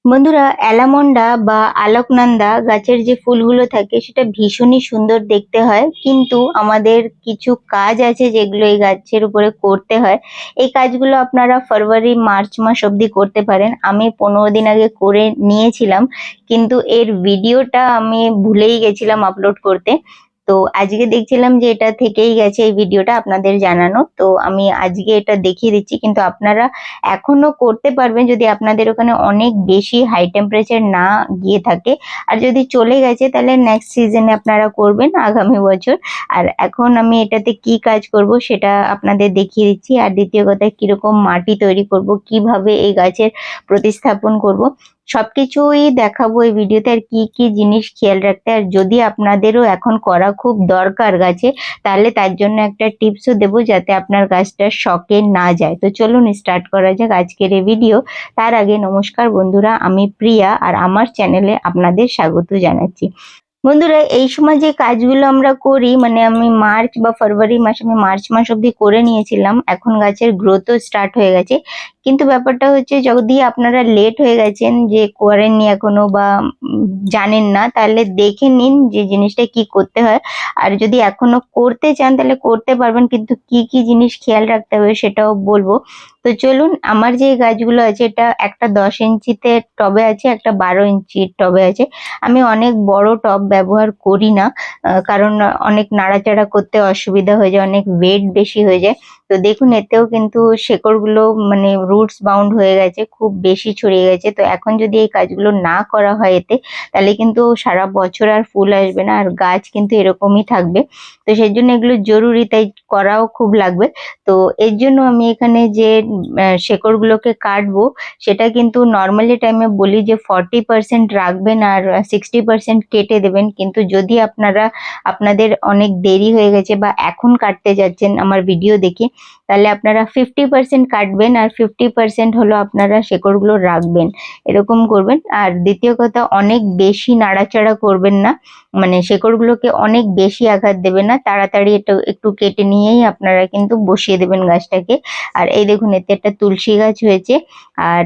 বন্ধুরা, অ্যালামন্ডা বা আলোকনন্দা গাছের যে ফুলগুলো থাকে সেটা ভীষণই সুন্দর দেখতে হয়, কিন্তু আমাদের কিছু কাজ আছে যেগুলো এই গাছের উপরে করতে হয়। এই কাজগুলো আপনারা ফেব্রুয়ারি মার্চ মাস অবধি করতে পারেন। আমি 15 দিন আগে করে নিয়েছিলাম, কিন্তু এর ভিডিওটা আমি ভুলেই গেছিলাম আপলোড করতে। তো আজকে দেখছিলাম যে এটা থেকেই গেছে এই ভিডিওটা আপনাদের জানানো, তো আমি আজকে এটা দেখিয়ে দিচ্ছি। কিন্তু আপনারা এখনো করতে পারবেন যদি আপনাদের ওখানে অনেক বেশি হাই টেম্পারেচার না গিয়ে থাকে। আর যদি চলে গেছে তাহলে নেক্সট সিজনে আপনারা করবেন আগামী বছর। আর এখন আমি এটাতে কি কাজ করব সেটা আপনাদের দেখিয়ে দিচ্ছি। আর দ্বিতীয় কথা, কিরকম মাটি তৈরি করব, কিভাবে এই গাছের প্রতিস্থাপন করব, সবকিছুই দেখাবো এই ভিডিওতে। আর কি কি জিনিস খেয়াল রাখতে, আর যদি আপনাদেরও এখন করা খুব দরকার গাছে, তাহলে তার জন্য একটা টিপসও দেবো যাতে আপনার গাছটা শকে না যায়। তো চলুন স্টার্ট করা যাক আজকের এই ভিডিও। তার আগে নমস্কার বন্ধুরা, আমি প্রিয়া আর আমার চ্যানেলে আপনাদের স্বাগত জানাচ্ছি। বন্ধুরা, এই সময় যে কাজগুলো আমরা করি, মানে আমি মার্চ বা ফেব্রুয়ারি মাস, আমি মার্চ মাস অব্দি করে নিয়েছিলাম। এখন গাছের গ্রোথও স্টার্ট হয়ে গেছে। কিন্তু ব্যাপারটা হচ্ছে, যদি আপনারা লেট হয়ে গেছেন, যে করেননি এখনো বা জানেন না, তাহলে দেখে নিন যে জিনিসটা কি করতে হয়। আর যদি এখনো করতে চান তাহলে করতে পারবেন, কিন্তু কি কি জিনিস খেয়াল রাখতে হবে সেটাও বলবো। তো চলুন, আমার যে গাছগুলো আছে, এটা একটা 10 ইঞ্চিতে টবে আছে, একটা 12 ইঞ্চির টবে আছে। আমি অনেক বড় টব ব্যবহার করি না, কারণ অনেক নাড়াচাড়া করতে অসুবিধা হয়ে যায়, অনেক ওয়েট বেশি হয়ে যায়। তো দেখুন, এতেও কিন্তু শেকড়গুলো মানে রুটস বাউন্ড হয়ে গেছে, খুব বেশি ছড়িয়ে গেছে। তো এখন যদি এই কাজগুলো না করা হয় এতে, তাহলে কিন্তু সারা বছর আর ফুল আসবে না, আর গাছ কিন্তু এরকমই থাকবে। তো সেই জন্য এগুলো জরুরি, তাই করাও খুব লাগবে। তো এর জন্য আমি এখানে যে শেকড়গুলোকে কাটবো, সেটা কিন্তু নর্মালি টাইমে বলি যে 40% রাখবেন আর 60% কেটে দেবেন। কিন্তু যদি আপনাদের অনেক দেরি হয়ে গেছে বা এখন কাটতে যাচ্ছেন আমার ভিডিও দেখে, তাহলে আপনারা 50% কাটবেন আর 50% হলো আপনারা শেকড়গুলো রাখবেন, এরকম করবেন। আর দ্বিতীয় কথা, অনেক বেশি নাড়াচাড়া করবেন না, মানে শেকড়গুলোকে অনেক বেশি আঘাত দেবেন না, তাড়াতাড়ি এটা একটু কেটে নিয়েই আপনারা কিন্তু বসিয়ে দেবেন গাছটাকে। আর এই দেখুন, এতে একটা তুলসী গাছ হয়েছে। আর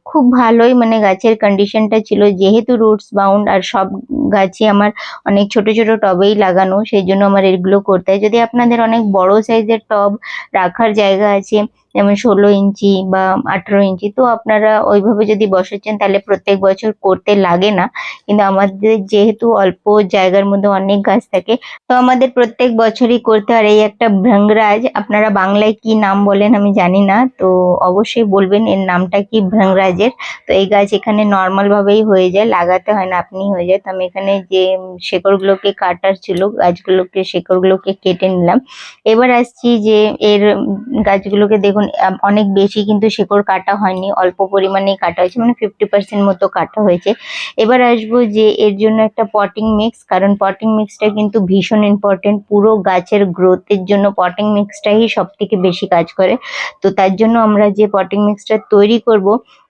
খুব ভালোই মানে গাছের কন্ডিশনটা ছিল, যেহেতু রুটস বাউন্ড আর সব গাছই আমার অনেক ছোট ছোট টবেই লাগানো, সেই জন্য আমার এগুলো করতে হয়। যদি আপনাদের অনেক বড় সাইজের টব রাখার জায়গা আছে, যেমন 16 ইঞ্চি বা 18 ইঞ্চি, তো আপনারা ওইভাবে যদি বসাচ্ছেন তাহলে প্রত্যেক বছর করতে লাগে না। কিন্তু আমাদের যেহেতু অল্প জায়গার মধ্যে অনেক গাছ থাকে, তো আমাদের প্রত্যেক বছরই করতে হয়। এই একটা ভৃঙ্গরাজ, আপনারা বাংলায় কি নাম বলেন আমি জানি না, তো অবশ্যই বলবেন এর নামটা কি ভৃঙ্গরাজের। তো এই গাছ এখানে নর্মাল ভাবেই হয়ে যায়, লাগাতে হয় না, আপনি হয়ে যায়। তো আমি এখানে যে শেকড়গুলোকে কাটার ছিল, গাছগুলোকে শেকড়গুলোকে কেটে নিলাম। এবার আসছি যে এর গাছগুলোকে দেখুন, অনেক বেশি কিন্তু শেকড় কাটা হয়নি, অল্প পরিমাণেই কাটা হয়েছে, মানে 50% মতো কাটা হয়েছে। এবার আসবো যে এর জন্য একটা পটিং মিক্স, কারণ পটিং মিক্সটা কিন্তু ভীষণ ইম্পর্টেন্ট পুরো গাছের গ্রোথের জন্য। পটিং মিক্সটাই সব থেকে বেশি কাজ করে। তো তার জন্য আমরা যে পটিং মিক্সটা তৈরি করব,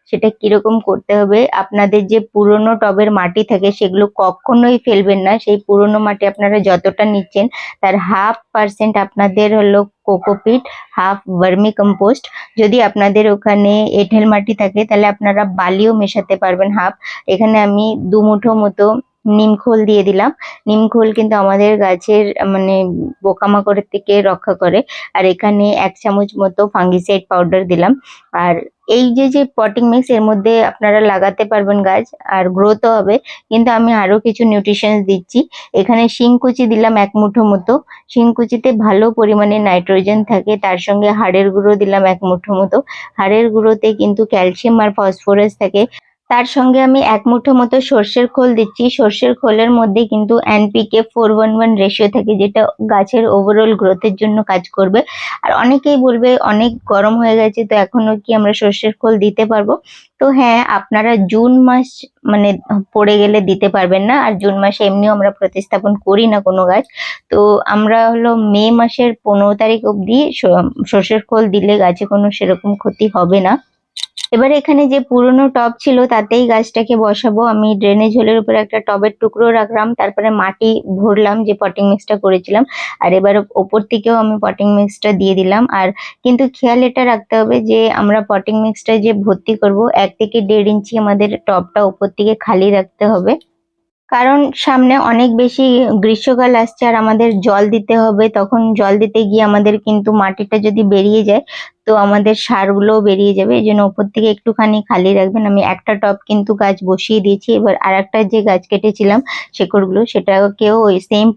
সেটা কিরকম করতে হবে, আপনাদের যে পুরনো টবের মাটি থাকে সেগুলো কখনোই ফেলবেন না। সেই পুরনো মাটি আপনারা যতটা নিচ্ছেন, তার 1/2% আপনাদের হলো কোকোপিট, হাফ ভার্মি কম্পোস্ট। যদি আপনাদের ওখানে এঁটেল মাটি থাকে তাহলে আপনারা বালিও মেশাতে পারবেন হাফ। এখানে আমি 2 মুঠো মতো নিমখোল দিয়ে দিলাম। নিমখোল কিন্তু আমাদের গাছের মানে পোকামাকড়ের থেকে রক্ষা করে। আর এখানে 1 চামচ মতো ফাঙ্গিসাইড পাউডার দিলাম। আর এই যে পটিং মিক্স, এর মধ্যে আপনারা লাগাতে পারবেন গাছ, আর গ্রোথও হবে। কিন্তু আমি আরো কিছু নিউট্রিশনস দিচ্ছি। এখানে শিংকুচি দিলাম 1 মুঠো মতো। শিংকুচিতে ভালো পরিমাণে নাইট্রোজেন থাকে। তার সঙ্গে হাড়ের গুঁড়ো দিলাম 1 মুঠো মতো। হাড়ের গুঁড়োতে কিন্তু ক্যালসিয়াম আর ফসফরাস থাকে। তার সঙ্গে আমি 1 মুঠো মতো সর্ষের খোল দিচ্ছি। সর্ষের খোলের মধ্যে কিন্তু NPK 4:1 রেশিও থাকে, যেটা গাছের ওভারঅল গ্রোথের জন্য কাজ করবে। আর অনেকেই বলবে অনেক গরম হয়ে গেছে, তো এখনো কি আমরা সর্ষের খোল দিতে পারবো? তো হ্যাঁ, আপনারা জুন মাস মানে পড়ে গেলে দিতে পারবেন না, আর জুন মাসে এমনিও আমরা প্রতিস্থাপন করি না কোনো গাছ। তো আমরা হলো মে মাসের 15 তারিখ অবধি সর্ষের খোল দিলে গাছে কোনো সেরকম ক্ষতি হবে না। এবার এখানে যে পুরনো টব ছিল তাতেই গাছটাকে বসাবো। আমি ড্রেনেজ হোলের উপরে একটা টবের টুকরো রাখলাম, তারপরে মাটি ভরলাম যে পটিং মিক্সটা করেছিলাম, আর এবার ওপর থেকেও আমি পটিং মিক্সটা দিয়ে দিলাম। আর কিন্তু খেয়াল এটা রাখতে হবে যে আমরা পটিং মিক্সটা যে ভর্তি করব 1 থেকে 1.5 ইঞ্চি আমাদের টবটা ওপর থেকে খালি রাখতে হবে, কারণ সামনে অনেক বেশি গ্রীষ্মকাল আসছে আর আমাদের জল দিতে হবে। তখন জল দিতে গিয়ে আমাদের কিন্তু মাটিটা যদি বেরিয়ে যায় তো আমাদের সারগুলোও বেরিয়ে যাবে। এই জন্য ওপর থেকে একটুখানি খালি রাখবেন। আমি একটা টব কিন্তু গাছ বসিয়ে দিয়েছি, এবার আরেকটা যে গাছ কেটেছিলাম শেকড়গুলো সেটাকেও ওই সেম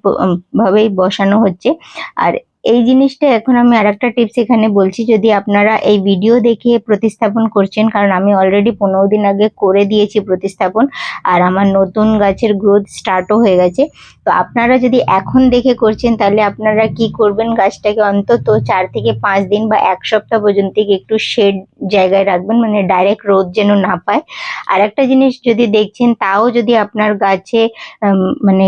ভাবেই বসানো হচ্ছে। আর এই জিনিসটা এখন আমি আরেকটা টিপস এখানে বলছি, যদি আপনারা এই ভিডিও দেখে প্রতিস্থাপন করছেন, কারণ আমি অলরেডি 15 দিন আগে করে দিয়েছি প্রতিস্থাপন আর আমার নতুন গাছের গ্রোথ স্টার্টও হয়ে গেছে। তো আপনারা যদি এখন দেখে করছেন তাহলে আপনারা কি করবেন, গাছটাকে অন্তত 4 থেকে 5 দিন বা 1 সপ্তাহ পর্যন্ত একটু শেড জায়গায় রাখবেন, মানে ডাইরেক্ট রোদ যেন না পায়। আর একটা জিনিস যদি দেখছেন তাও যদি আপনার গাছে মানে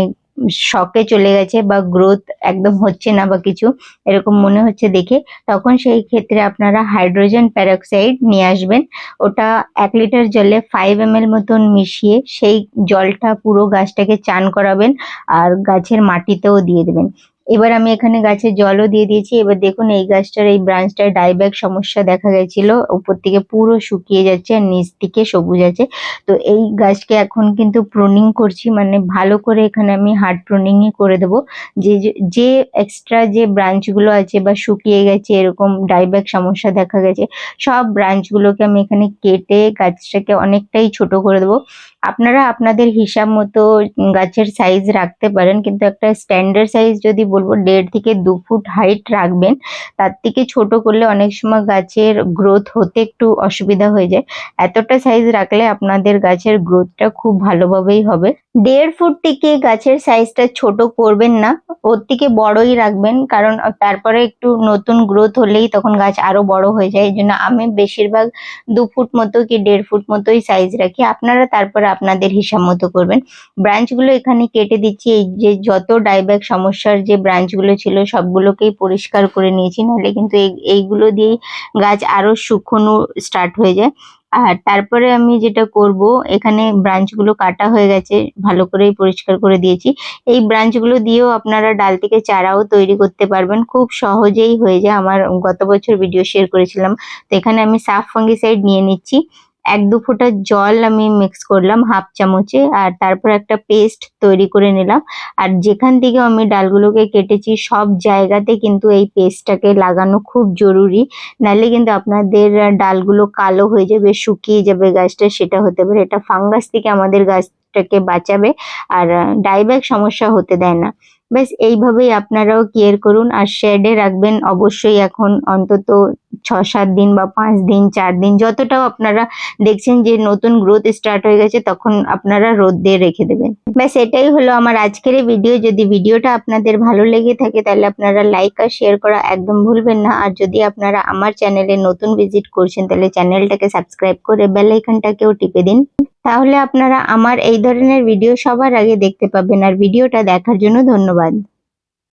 শকে চলে গেছে বা গ্রোথ একদম হচ্ছে না বা কিছু এরকম মনে হচ্ছে দেখে, তখন সেই ক্ষেত্রে আপনারা হাইড্রোজেন পেরক্সাইড নিয়ে আসবেন। ওটা 1 লিটার জলে 5 ml মতন মিশিয়ে সেই জলটা পুরো গাছটাকে চান করাবেন আর গাছের মাটিতেও দিয়ে দেবেন। এবার আমি এখানে গাছে জলও দিয়ে দিয়েছি। এবার দেখুন এই গাছটার এই ব্রাঞ্চটার ডাইব্যাক সমস্যা দেখা গেছিল, উপর থেকে পুরো শুকিয়ে যাচ্ছে আর নিচ থেকে সবুজ আছে। তো এই গাছকে এখন কিন্তু প্রুনিং করছি, মানে ভালো করে এখানে আমি হার্ড প্রুনিংই করে দেবো। যে এক্সট্রা যে ব্রাঞ্চগুলো আছে বা শুকিয়ে গেছে এরকম ডাইব্যাক সমস্যা দেখা গেছে, সব ব্রাঞ্চগুলোকে আমি এখানে কেটে গাছটাকে অনেকটাই ছোট করে দেবো। আপনারা আপনাদের হিসাব মতো গাছের সাইজ রাখতে পারেন, কিন্তু একটা স্ট্যান্ডার্ড সাইজ যদি বলবো 1.5 থেকে 2 ফুট হাইট রাখবেন। তার থেকে ছোট করলে অনেক সময় গাছের গ্রোথ হতে একটু অসুবিধা হয়ে যায়। এতটা সাইজ রাখলে আপনাদের গাছের গ্রোথটা খুব ভালোভাবেই হবে। 1.5 ফুট থেকে গাছের সাইজটা ছোট করবেন না, ওর থেকে বড়ই রাখবেন, কারণ তারপরে একটু নতুন গ্রোথ হলেই তখন গাছ আরো বড় হয়ে যায়। এই জন্য আমি বেশিরভাগ 2 ফুট মতো কি 1.5 ফুট মতোই সাইজ রাখি। আপনারা তারপরে আপনাদের হিসাব মতো করবেন। ব্রাঞ্চগুলো এখানে কেটে দিচ্ছি। এই যে যত ডাইব্যাক সমস্যার যে ব্রাঞ্চগুলো ছিল সবগুলোকেই পরিষ্কার করে নিয়েছি, নাহলে কিন্তু এইগুলো দিয়েই গাছ আরো শুকনো স্টার্ট হয়ে যায়। আর তারপরে আমি যেটা করব, এখানে ব্রাঞ্চগুলো কাটা হয়ে গেছে, ভালো করেই পরিষ্কার করে দিয়েছি। এই ব্রাঞ্চগুলো দিয়েও আপনারা ডাল থেকে চারাও তৈরি করতে পারবেন, খুব সহজেই হয়ে যায়। আমার গত বছর ভিডিও শেয়ার করেছিলাম। তো এখানে আমি সাফ ফাঙ্গিসাইড নিয়ে নিচ্ছি। 1-2 ফোঁটা জল আমি মিক্স করলাম হাফ চামচে, আর তারপর একটা পেস্ট তৈরি করে নিলাম। আর যেখান থেকে আমি ডালগুলোকে কেটেছি সব জায়গাতে কিন্তু এই পেস্টটাকে লাগানো খুব জরুরি, নাহলে কিন্তু আপনাদের ডালগুলো কালো হয়ে যাবে, শুকিয়ে যাবে গাছটা, সেটা হতে পারে। এটা ফাঙ্গাস থেকে আমাদের গাছটাকে বাঁচাবে আর ডাইব্যাক সমস্যা হতে দেয় না। ব্যাস এইভাবেই আপনারাও কেয়ার করুন আর শেডে রাখবেন অবশ্যই। এখন অন্তত 6-7 দিন বা 5 দিন 4 দিন যতটাও আপনারা দেখছেন যে নতুন গ্রোথ স্টার্ট হয়ে গেছে তখন আপনারা রোদ দিয়ে রেখে দেবেন। ব্যাস এটাই হলো আমার আজকের এই ভিডিও। যদি ভিডিওটা আপনাদের ভালো লেগে থাকে তাহলে আপনারা লাইক আর শেয়ার করা একদম ভুলবেন না। আর যদি আপনারা আমার চ্যানেলে নতুন ভিজিট করছেন তাহলে চ্যানেলটাকে সাবস্ক্রাইব করে বেল আইকনটাকেও টিপে দিন, তাহলে আপনারা আমার এই ধরনের ভিডিও সবার আগে দেখতে পাবেন। আর ভিডিওটা দেখার জন্য ধন্যবাদ।